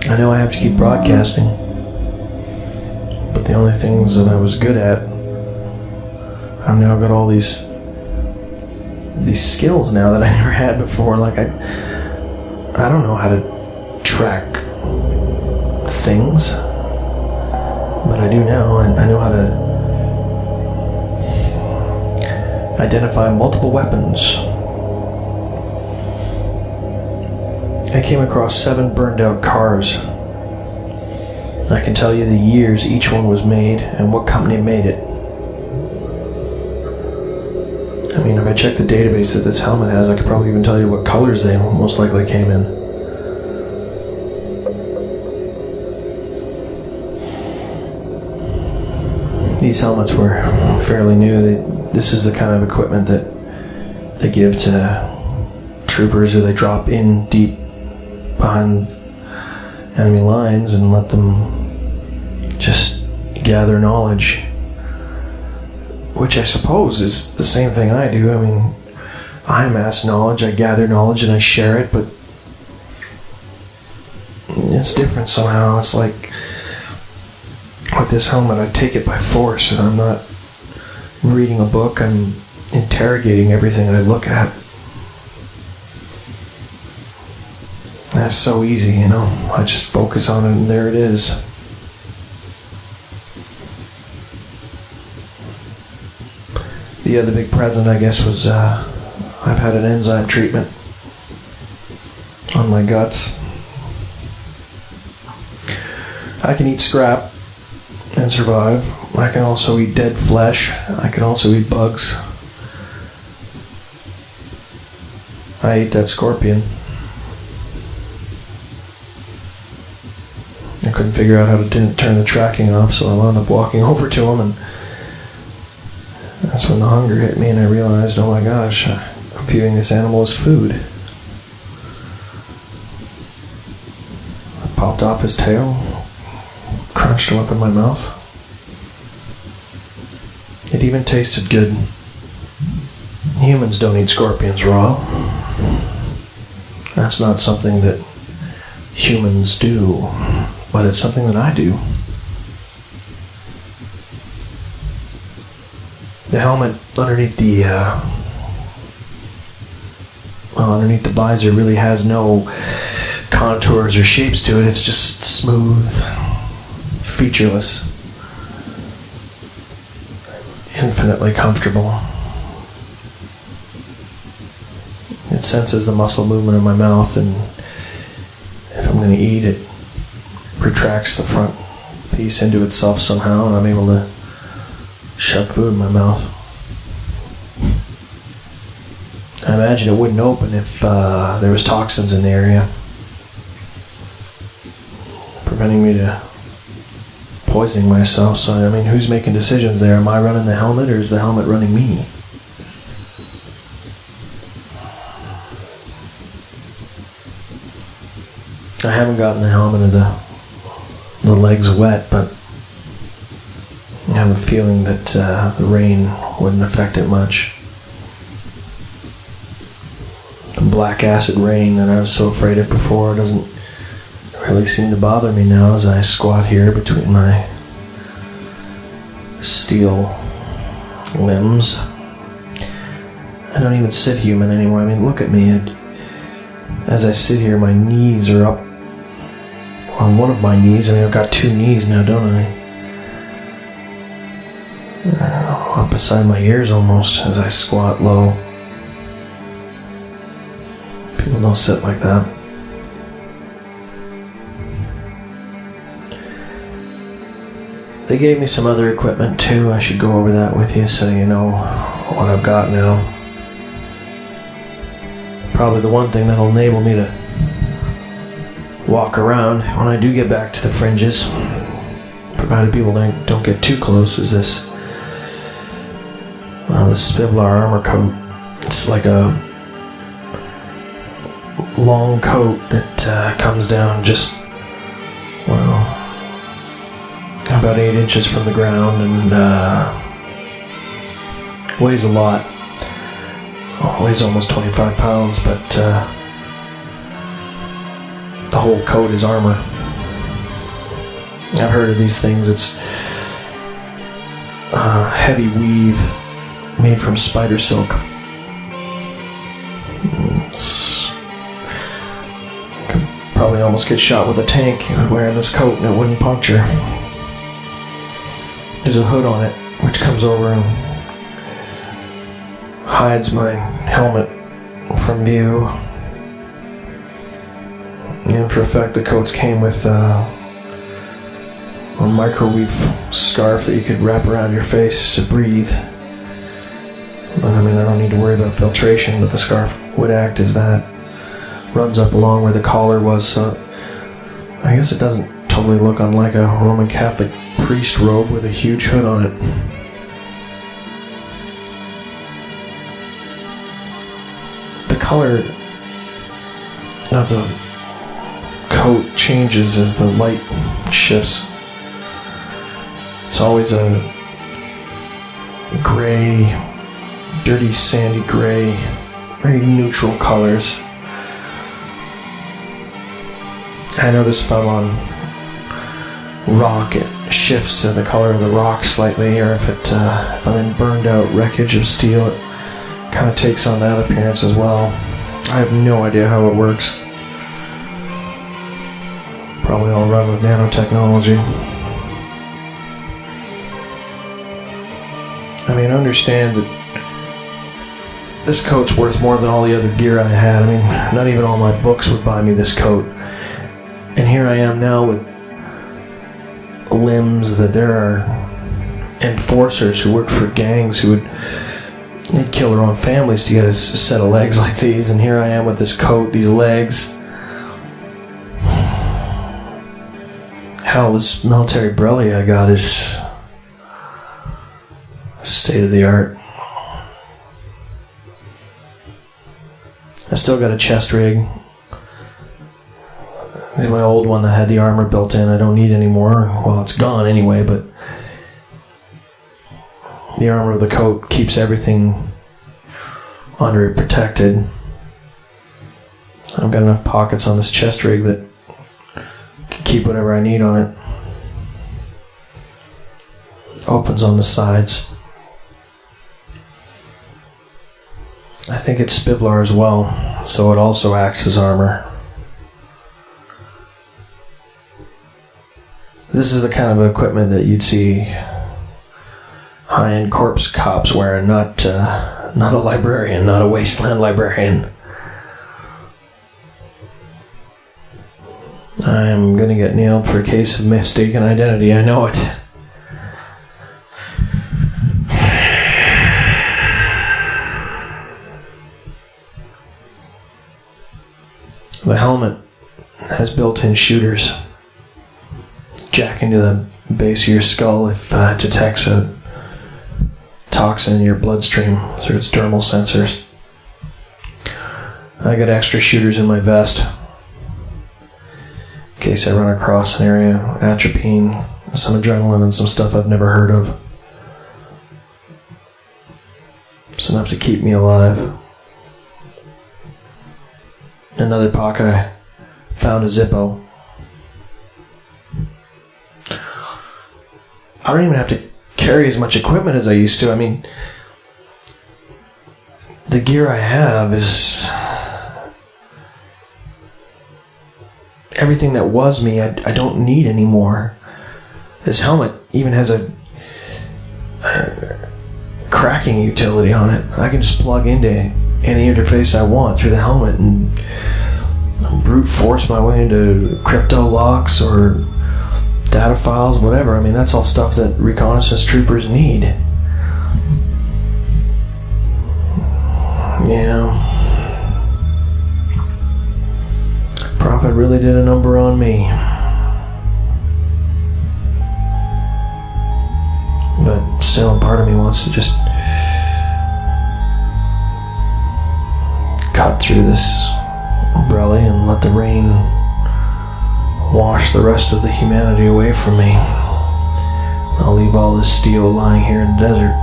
I know I have to keep broadcasting, but the only things that I was good at, I've now got all these skills now that I never had before. Like I don't know how to track things, but I do now. I know how to identify multiple weapons. I came across 7 burned out cars. I can tell you the years each one was made and what company made it. I mean, if I check the database that this helmet has, I could probably even tell you what colors they most likely came in. These helmets were fairly new. This is the kind of equipment that they give to troopers, or they drop in deep behind enemy lines and let them just gather knowledge, which I suppose is the same thing I do. I mean, I amass knowledge, I gather knowledge, and I share it, but it's different somehow. It's like with this helmet, I take it by force, and I'm not reading a book, I'm interrogating everything I look at. That's so easy, you know. I just focus on it and there it is. The other big present, I guess, was I've had an enzyme treatment on my guts. I can eat scrap and survive. I can also eat dead flesh. I can also eat bugs. I ate that scorpion. I couldn't figure out how to turn the tracking off, so I wound up walking over to him, and that's when the hunger hit me and I realized, oh my gosh, I'm viewing this animal as food. I popped off his tail, crunched him up in my mouth. It even tasted good. Humans don't eat scorpions raw. That's not something that humans do, but it's something that I do. The helmet underneath the visor really has no contours or shapes to it. It's just smooth, featureless, infinitely comfortable. It senses the muscle movement in my mouth, and if I'm going to eat, it retracts the front piece into itself somehow, and I'm able to shove food in my mouth. I imagine it wouldn't open if there was toxins in the area, preventing me to poisoning myself. So, I mean, who's making decisions there? Am I running the helmet, or is the helmet running me? I haven't gotten the helmet of the legs wet, but I have a feeling that the rain wouldn't affect it much. The black acid rain that I was so afraid of before doesn't really seem to bother me now as I squat here between my steel limbs. I don't even sit human anymore. I mean, look at me. As I sit here, my knees are up on one of my knees. I mean, I've got 2 knees now, don't I? Up beside my ears almost as I squat low. People don't sit like that. They gave me some other equipment too. I should go over that with you so you know what I've got now. Probably the one thing that'll enable me to walk around when I do get back to the fringes, provided people don't get too close, is this Spivlar armor coat. It's like a long coat that comes down just, about 8 inches from the ground, and weighs a lot. Weighs almost 25 pounds, but the whole coat is armor. I've heard of these things. It's heavy weave made from spider silk. Could probably almost get shot with a tank wearing this coat and it wouldn't puncture. There's a hood on it which comes over and hides my helmet from view. And for a fact, the coats came with a microwave scarf that you could wrap around your face to breathe. But I mean, I don't need to worry about filtration, but the scarf would act as that. Runs up along where the collar was, so I guess it doesn't totally look unlike a Roman Catholic priest robe with a huge hood on it. The color of the coat changes as the light shifts. It's always a gray, dirty sandy gray, very neutral colors. I notice if I'm on rock, it shifts to the color of the rock slightly, or if I'm in burned out wreckage of steel, it kind of takes on that appearance as well. I have no idea how it works. Probably all run with nanotechnology. I mean, understand that this coat's worth more than all the other gear I had. I mean, not even all my books would buy me this coat. And here I am now with limbs that there are enforcers who work for gangs who would kill their own families to get a set of legs like these. And here I am with this coat, these legs. Hell, this military brelly I got is state of the art. I still got a chest rig. My old one that had the armor built in, I don't need anymore. Well, it's gone anyway, but the armor of the coat keeps everything under it protected. I've got enough pockets on this chest rig that can keep whatever I need on it. Opens on the sides. I think it's Spivlar as well, so it also acts as armor. This is the kind of equipment that you'd see high-end corpse cops wearing, not a librarian, not a wasteland librarian. I'm gonna get nailed for a case of mistaken identity, I know it. The helmet has built-in shooters. Jack into the base of your skull if it detects a toxin in your bloodstream through its dermal sensors. I got extra shooters in my vest in case I run across an area, atropine, some adrenaline, and some stuff I've never heard of. It's enough to keep me alive. In another pocket, I found a Zippo. I don't even have to carry as much equipment as I used to. I mean, the gear I have is everything that was me. I don't need anymore. This helmet even has a cracking utility on it. I can just plug into any interface I want through the helmet and brute force my way into crypto locks or data files, whatever. I mean, that's all stuff that reconnaissance troopers need. Yeah. Prophet really did a number on me. But still, part of me wants to just cut through this umbrella and let the rain wash the rest of the humanity away from me. I'll leave all this steel lying here in the desert.